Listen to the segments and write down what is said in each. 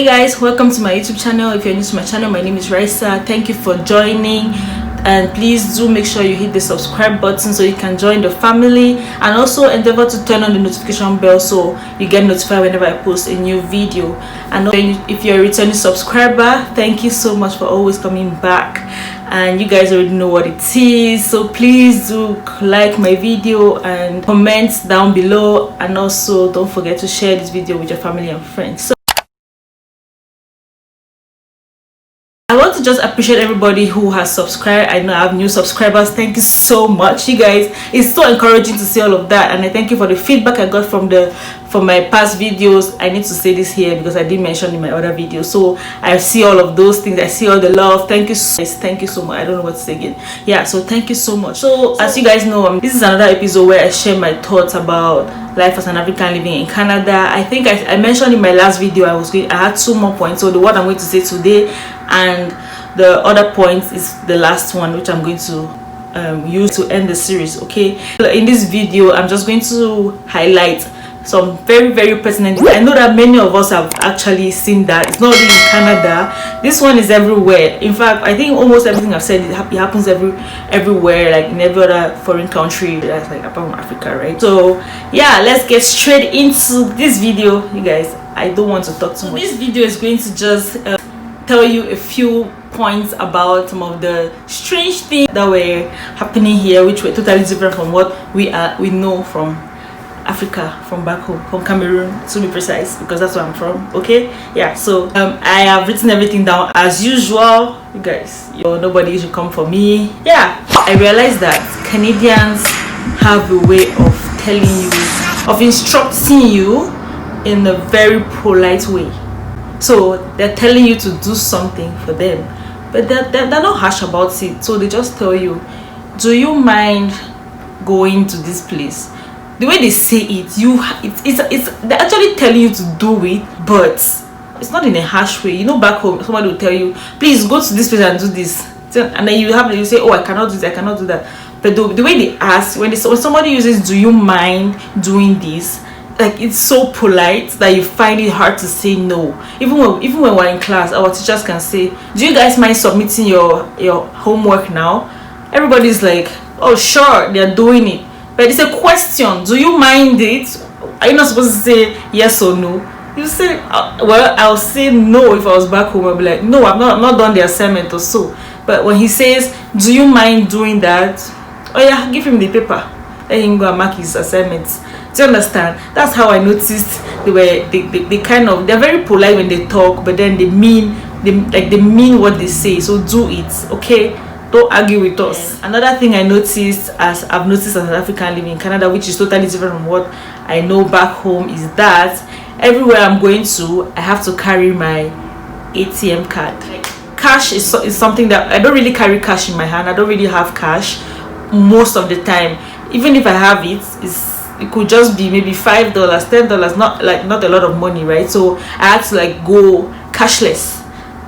guys, welcome to my YouTube channel. If you're new to my channel, my name is Raisa. Thank you for joining, and please do make sure you hit the subscribe button so you can join the family, and also endeavor to turn on the notification bell so you get notified whenever I post a new video. And if you're a returning subscriber, thank you so much for always coming back, and you guys already know what it is, so please do like my video and comment down below, and also don't forget to share this video with your family and friends. So I want to just appreciate everybody who has subscribed. I know I have new subscribers. Thank you so much, you guys. It's so encouraging to see all of that, and I thank you for the feedback I got from my past videos. I need to say this here because I didn't mention in my other videos. So I see all of those things. I see all the love. Thank you so much. I don't know what to say again. Yeah, so thank you so much. So as you guys know, this is another episode where I share my thoughts about life as an African living in Canada. I think I mentioned in my last video I had 2 more points. So the one I'm going to say today, and the other point is the last one, which I'm going to use to end the series. Okay, in this video I'm just going to highlight some very pertinent. I know that many of us have actually seen that. It's not only in Canada, this one is everywhere. In fact, I think almost everything I've said, it happens everywhere, like in every other foreign country that's like apart from Africa, right? So yeah, let's get straight into this video, you guys. I don't want to talk too much. This video is going to just tell you a few points about some of the strange things that were happening here, which were totally different from what we know from Africa, from back home, from Cameroon to be precise, because that's where I'm from. Okay, yeah, so I have written everything down as usual, you guys. Nobody should come for me. Yeah, I realized that Canadians have a way of telling you, of instructing you in a very polite way. So they're telling you to do something for them, but they're not harsh about it. So they just tell you, do you mind going to this place? The way they say it, they're actually telling you to do it, but it's not in a harsh way. You know, back home somebody will tell you, please go to this place and do this, and then you say, oh, I cannot do this, I cannot do that. But the way they ask, when somebody uses do you mind doing this, like, it's so polite that you find it hard to say no. Even when we're in class, our teachers can say, do you guys mind submitting your homework now? Everybody's like, oh sure, they're doing it. But it's a question. Do you mind it? Are you not supposed to say yes or no? You say, well, I'll say no. If I was back home, I'll be like, no, I've not done the assignment or so. But when he says, do you mind doing that? Oh yeah, give him the paper. Let him go and mark his assignments. Do you understand? That's how I noticed they're very polite when they talk, but then they mean what they say. So do it, okay? Don't argue with us. Another thing I've noticed as an African living in Canada, which is totally different from what I know back home, is that everywhere I'm going to, I have to carry my ATM card. Cash is something that I don't really carry cash in my hand. I don't really have cash most of the time. Even if I have it, it could just be maybe $5, $10, not a lot of money, right? So I had to go cashless,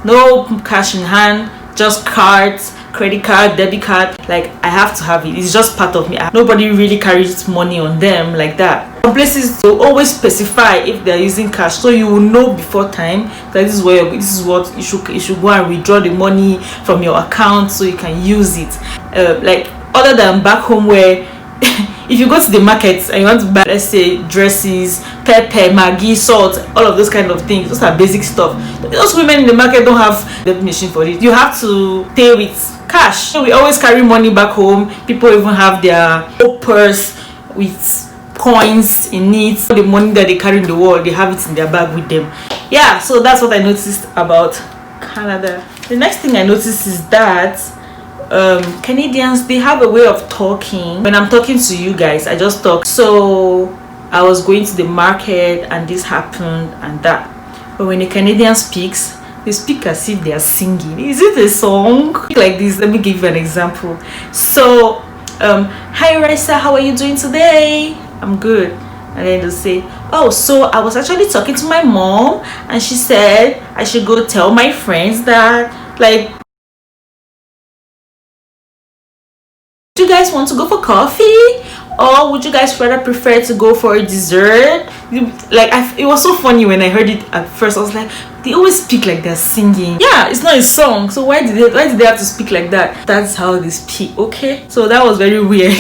no cash in hand, just cards, credit card, debit card. I have to have it. It's just part of me. Nobody really carries money on them like that. Some places will always specify if they're using cash, so you will know before time that this is what you should go and withdraw the money from your account so you can use it. Other than back home, where if you go to the market and you want to buy, let's say, dresses, pepper, Maggi, salt, all of those kind of things, those are basic stuff. Those women in the market don't have the machine for it. You have to pay with cash. So we always carry money back home. People even have their whole purse with coins in it. The money that they carry in the world, they have it in their bag with them. Yeah, so that's what I noticed about Canada. The next thing I noticed is that Canadians, they have a way of talking. When I'm talking to you guys, I just talk. So I was going to the market and this happened and that. But when a Canadian speaks, they speak as if they are singing. Is it a song? Like this. Let me give you an example. So hi Raisa, how are you doing today? I'm good. And then they'll say, oh, so I was actually talking to my mom and she said I should go tell my friends that, guys want to go for coffee, or would you guys rather prefer to go for a dessert? Like, it was so funny when I heard it at first. I was like, they always speak like they're singing. Yeah, it's not a song, so why did they have to speak like that? That's how they speak. Okay, so that was very weird.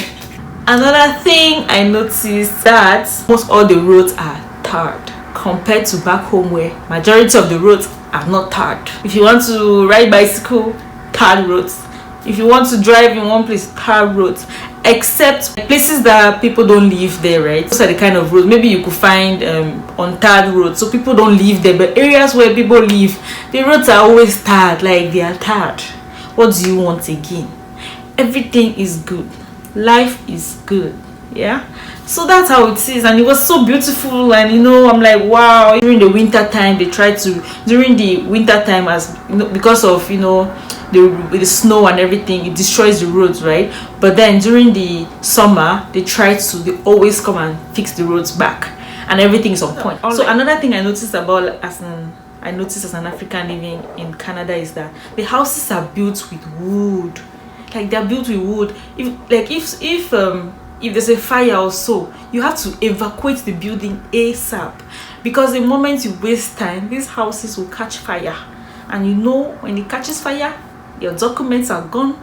Another thing I noticed, that most all the roads are tarred compared to back home, where majority of the roads are not tarred. If you want to ride bicycle, tarred roads. If you want to drive in one place, tarred roads. Except places that people don't live there, right? Those are the kind of roads maybe you could find on tarred roads, so people don't live there. But areas where people live, the roads are always tarred, like they are tarred. What do you want again? Everything is good, life is good. Yeah, so that's how it is, and it was so beautiful. And you know, I'm like, wow. During the winter time, they try to, during the winter time, as you know, because of, you know, the snow and everything, it destroys the roads, right? But then during the summer, they always come and fix the roads back, and everything is on point. So another thing I noticed as an African living in Canada is that the houses are built with wood. Like, they're built with wood. If there's a fire or so, you have to evacuate the building ASAP, because the moment you waste time, these houses will catch fire. And you know, when it catches fire, your documents are gone,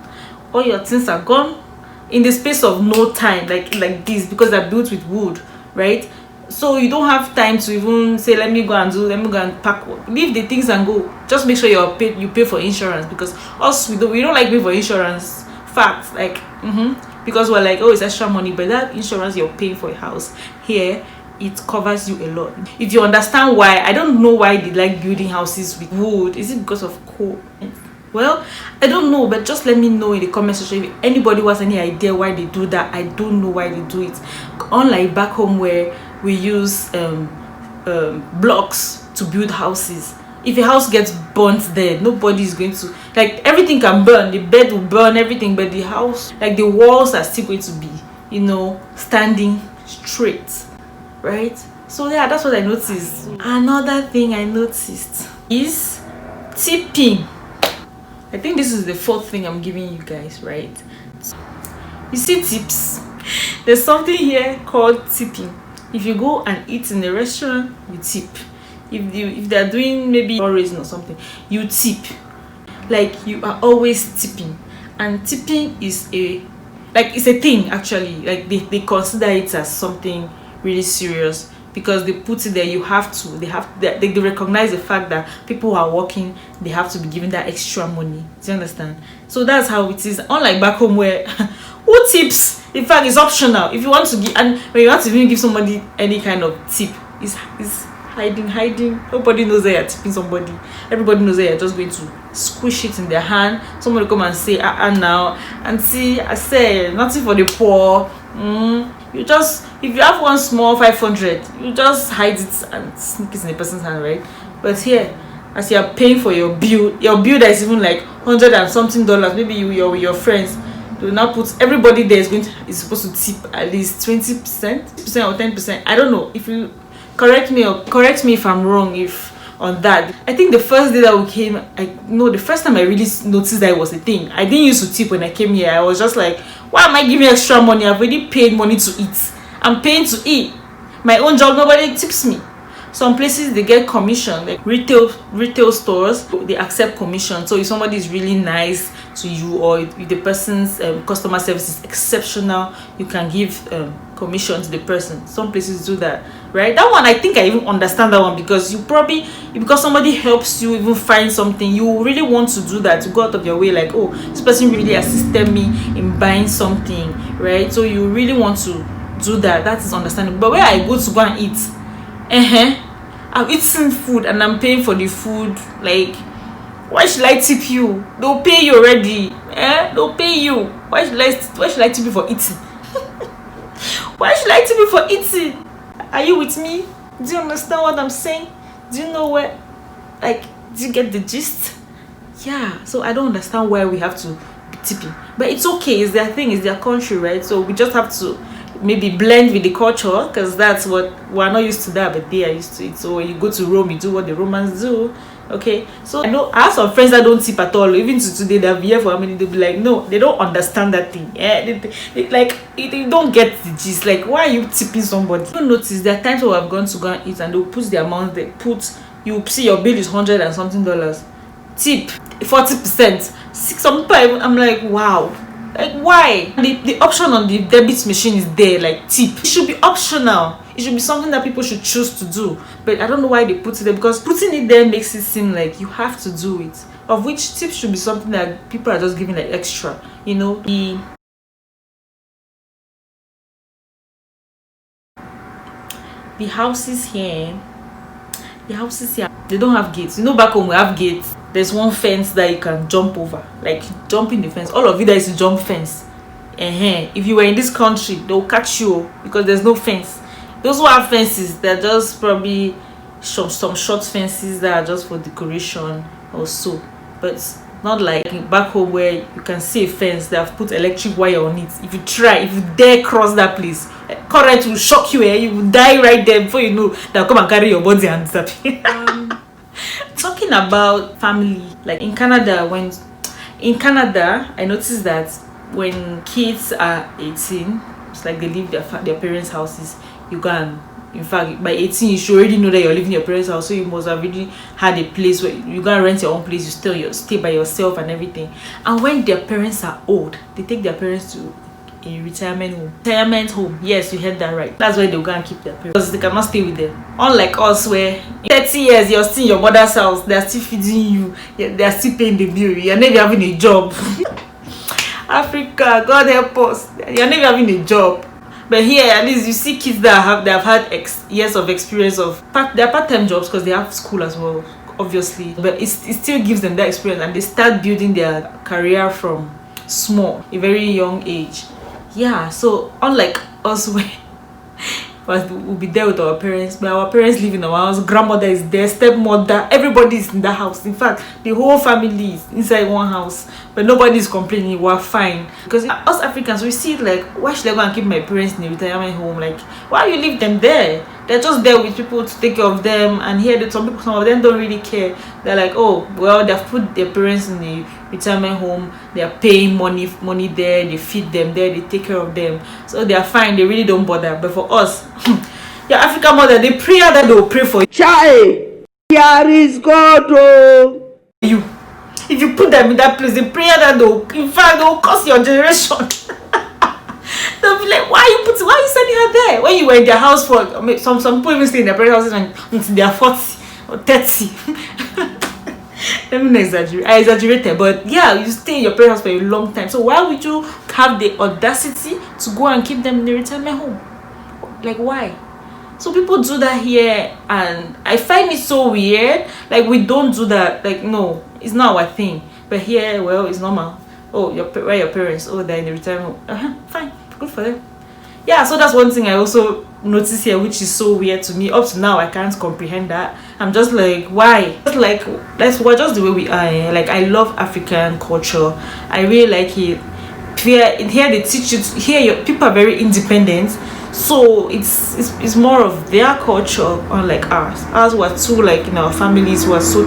all your things are gone in the space of no time, like this, because they're built with wood, right? So you don't have time to even say, let me go and pack, leave the things and go. Just make sure you pay for insurance, because us, we don't like pay for insurance. Facts, like because we're like, oh, it's extra money, but that insurance you're paying for a house here, it covers you a lot. If you understand why, I don't know why they like building houses with wood. Is it because of coal? Well, I don't know, but just let me know in the comment section if anybody has any idea why they do that. I don't know why they do it. Unlike back home, where we use blocks to build houses. If a house gets burnt there, nobody is going to, like, everything can burn, the bed will burn, everything, but the house, like, the walls are still going to be, you know, standing straight, right? So yeah, that's what I noticed. Another thing I noticed is tipping. I think this is the fourth thing I'm giving you guys, right? You see, tips. There's something here called tipping. If you go and eat in a restaurant, you tip. If they're doing maybe fundraising or something, you tip. Like, you are always tipping. And tipping is it's a thing, actually. Like, they consider it as something really serious, because they put it there. They recognize the fact that people who are working, they have to be given that extra money. Do you understand? So that's how it is. Unlike back home, where who tips? In fact, it's optional. If you want to give, and when you want to even give somebody any kind of tip, it's hiding. Nobody knows that you're tipping somebody. Everybody knows that you're just going to squish it in their hand. Somebody come and say, now, and see, I say nothing for the poor. You just, if you have one small 500, you just hide it and sneak it in the person's hand, right? But here, as you are paying for your bill that is even like $100 and something, maybe you're with your friends, do not put, everybody there is supposed to tip at least 20%, or 10%. I don't know. If you correct me if I'm wrong on that. I think the first day that we came, the first time I really noticed that it was a thing. I didn't used to tip when I came here. I was just like, why am I giving extra money? I've already paid money to eat. I'm paying to eat. My own job, nobody tips me. Some places they get commission, like retail stores, they accept commission. So if somebody is really nice to you, or if the person's customer service is exceptional, you can give commission to the person. Some places do that, right? That one, I think I even understand that one, because because somebody helps you even find something, you really want to do that, to go out of your way, like, oh, this person really assisted me in buying something, right? So you really want to do that. That is understandable. But where I go to go and eat, I'm eating food and I'm paying for the food. Like, why should I tip you? They'll pay you already. They'll pay you. Why should I tip you for eating? Why should I tip you for eating? Are you with me? Do you understand what I'm saying? Do you know where? Like, do you get the gist? Yeah. So I don't understand why we have to be tipping. But it's okay. It's their thing. It's their country, right? So we just have to maybe blend with the culture, because that's what we're not used to that, but they are used to it. So when you go to Rome, you do what the Romans do. Okay, so I know I have some friends that don't tip at all. Even to today, they'll be here for how many, they'll be like, no, they don't understand that thing. They don't get the gist. Like, why are you tipping somebody? You notice there are times where I've gone to go and eat and they'll put the amount they put. You see your bill is $100 and something, tip 40%. Some people, I'm like, wow, like, why? The option on the debit machine is there, like tip. It should be optional. It should be something that people should choose to do. But I don't know why they put it there, because putting it there makes it seem like you have to do it. Of which tips should be something that people are just giving like extra. You know, the houses here, they don't have gates. You know, back home we have gates. There's one fence that you can jump over, like jumping the fence. All of you that is to jump fence. If you were in this country, they'll catch you because there's no fence. Those who have fences, they're just probably some short fences that are just for decoration or so. But it's not like back home where you can see a fence that have put electric wire on it. If you dare cross that place, current will shock you. You will die right there before you know they'll come and carry your body and disappear. Talking about family, like in Canada, I noticed that when kids are 18, it's like they leave their parents' houses. You can, in fact, by 18 you should already know that you're leaving your parents' house, so you must have already had a place where you gotta rent your own place. You stay by yourself and everything. And when their parents are old, they take their parents to a retirement home. Yes, you heard that right. That's where they'll go and keep their parents, because they cannot stay with them. Unlike us, where in 30 years you're still in your mother's house, they're still feeding you, they're still paying the bill, you're never having a job. Africa, God help us, you're never having a job. But here, at least you see kids that have had years of experience of their part-time jobs, because they have school as well, obviously. But it still gives them that experience, and they start building their career from a very young age. Yeah, so unlike us, where we'll be there with our parents, but our parents live in our house, grandmother is there, stepmother, everybody is in that house. In fact, the whole family is inside one house, but nobody is complaining. We're fine. Because us Africans, we see it like, why should I go and keep my parents in a retirement home? Like, why you leave them there? They're just there with people to take care of them. And here, some of them don't really care. They're like, oh, well, they've put their parents in the retirement home, they're paying money there, they feed them there, they take care of them, so they're fine, they really don't bother. But for us, your African mother, the prayer that they'll pray for you, here is God. You, if you put them in that place, the prayer that they'll curse your generation. They'll be like, why are you sending her there when you were in their house for some people even stay in their parents' houses until they are 40 or 30. Let me not exaggerate. I exaggerated, but yeah, you stay in your parents' house for a long time. So why would you have the audacity to go and keep them in the retirement home? Like, why? So people do that here, and I find it so weird. Like, we don't do that. Like, no, it's not our thing. But here, well, it's normal. Oh, where are your parents? Oh, they're in the retirement home. Fine, good for them. Yeah, so that's one thing I also notice here, which is so weird to me. Up to now, I can't comprehend that. I'm just like, why? Like, we're just the way we are. Like, I love African culture. I really like it. Here they teach you. Here, people are very independent. So it's more of their culture, unlike ours. Ours were too, like, in our families were so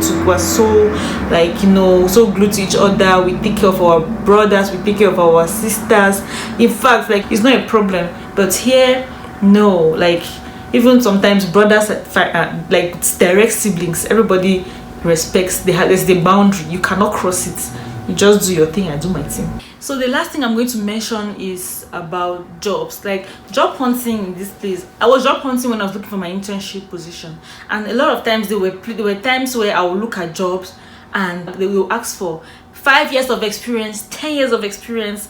like, you know, so glued to each other. We take care of our brothers, we take care of our sisters. In fact, like, it's not a problem. But here, no, like, even sometimes brothers like direct siblings, everybody respects. There's the boundary. You cannot cross it. You just do your thing, I do my thing. So the last thing I'm going to mention is about jobs. Like, job hunting in this place. I was job hunting when I was looking for my internship position, and a lot of times there were times where I would look at jobs and they will ask for 5 years of experience, 10 years of experience.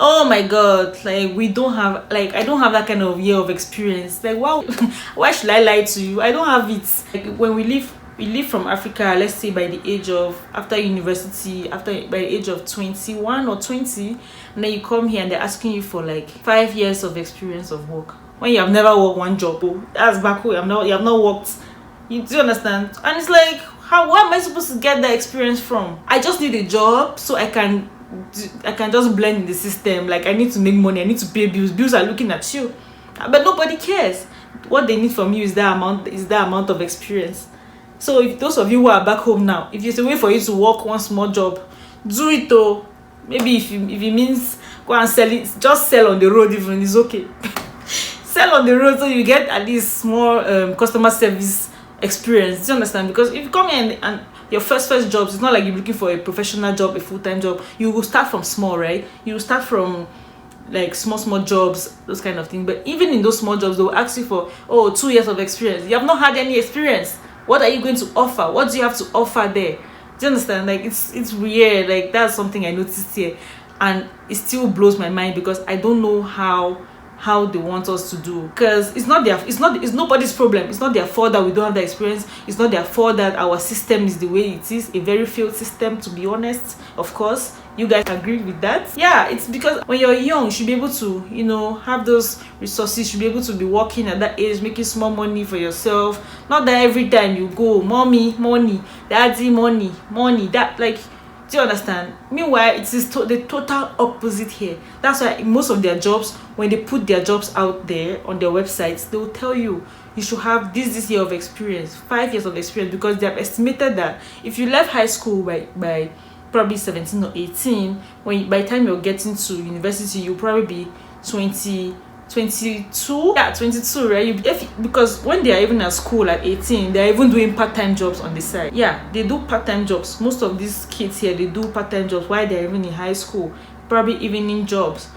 Oh my god, like, I don't have that kind of year of experience. Like, why should I lie to you? I don't have it. Like, when we leave from Africa, let's say by the age of, after university, by the age of 21 or 20, and then you come here and they're asking you for like 5 years of experience of work when you have never worked one job. Oh, that's back home. You have not worked. Do you understand? And it's like, where am I supposed to get that experience from? I just need a job so I can just blend in the system. Like, I need to make money, I need to pay bills. Bills are looking at you, but nobody cares. What they need from you is that amount of experience. So if those of you who are back home now, if it's a way for you to work one small job, do it though. Maybe if it means go and sell it, just sell on the road, even it's okay. Sell on the road so you get at least small customer service experience. Do you understand? Because if you come in and your first jobs, it's not like you're looking for a professional job, a full-time job. You will start from small, right? You will start from like small jobs, those kind of things. But even in those small jobs, they will ask you for 2 years of experience. You have not had any experience. What are you going to offer? What do you have to offer there? Do you understand? Like it's weird. Like that's something I noticed here, and it still blows my mind because I don't know how they want us to do, because it's nobody's problem. It's not their fault that we don't have the experience. It's not their fault that our system is the way it is, a very failed system, to be honest. Of course you guys agree with that. Yeah, it's because when you're young you should be able to, you know, have those resources. You should be able to be working at that age, making small money for yourself. Not that every time you go, mommy money, daddy money, that, like, do you understand? Meanwhile, it is the total opposite here. That's why most of their jobs, when they put their jobs out there on their websites, they will tell you you should have this year of experience, 5 years of experience, because they have estimated that if you left high school by probably 17 or 18, by the time you're getting to university, you'll probably be 22, yeah, 22, right? Because when they are even at school at 18, they're even doing part-time jobs on the side. Yeah, they do part-time jobs. Most of these kids here, they do part-time jobs while they're even in high school, probably evening jobs.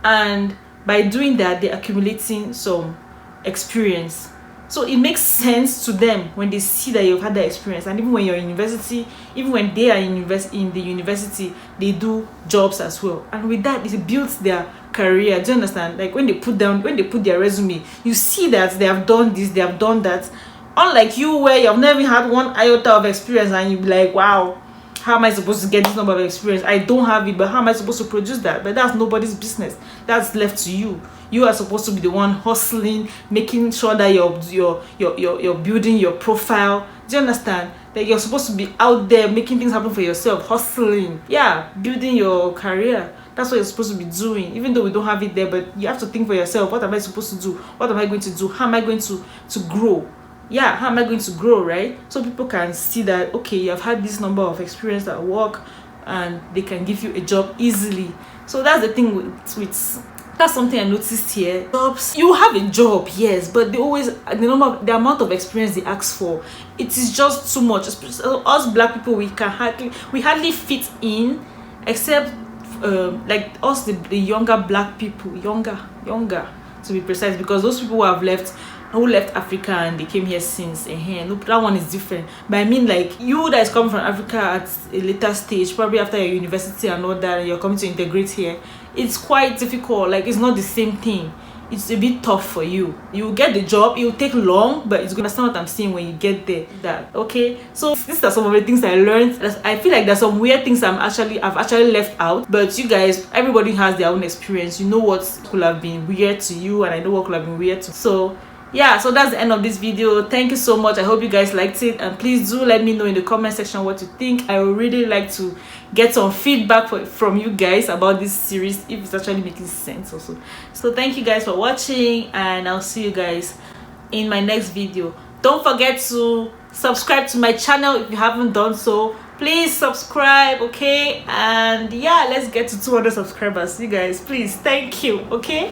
And by doing that, they're accumulating some experience. So it makes sense to them when they see that you've had that experience. And even when you're in university, even when they are in the university, they do jobs as well. And with that, it builds their career. Do you understand? Like when they put their resume, you see that they have done this, they have done that. Unlike you, where you've never had one iota of experience and you be like, wow, how am I supposed to get this number of experience? I don't have it, but how am I supposed to produce that? But that's nobody's business. That's left to you. You are supposed to be the one hustling, making sure that you're building your profile. Do you understand? That you're supposed to be out there making things happen for yourself, hustling. Yeah, building your career. That's what you're supposed to be doing, even though we don't have it there. But you have to think for yourself, what am I supposed to do? What am I going to do? How am I going to grow? Yeah, how am I going to grow, right? So people can see that, okay, you have had this number of experience at work, and they can give you a job easily. So that's the thing with that's something I noticed here. Jobs, you have a job, yes, but they always, the amount of experience they ask for, it is just too much. Us black people, we hardly fit in, except like us, the younger black people, younger to be precise, because those people who left Africa and they came here since, no, that one is different. But I mean, like, you that is coming from Africa at a later stage, probably after your university and all that, and you're coming to integrate here, it's quite difficult. Like, it's not the same thing. It's a bit tough for you. You get the job, it will take long, but it's gonna understand what I'm saying when you get there. That okay? So these are some of the things I learned. I feel like there's some weird things I've actually left out. But you guys, everybody has their own experience. You know what could have been weird to you, and I know what could have been weird to. So yeah, so that's the end of this video. Thank you so much. I hope you guys liked it, and please do let me know in the comment section what you think. I would really like to get some feedback from you guys about this series, if it's actually making sense also. So thank you guys for watching, and I'll see you guys in my next video. Don't forget to subscribe to my channel if you haven't done so. Please subscribe, okay? And yeah, let's get to 200 subscribers, you guys, please. Thank you, okay?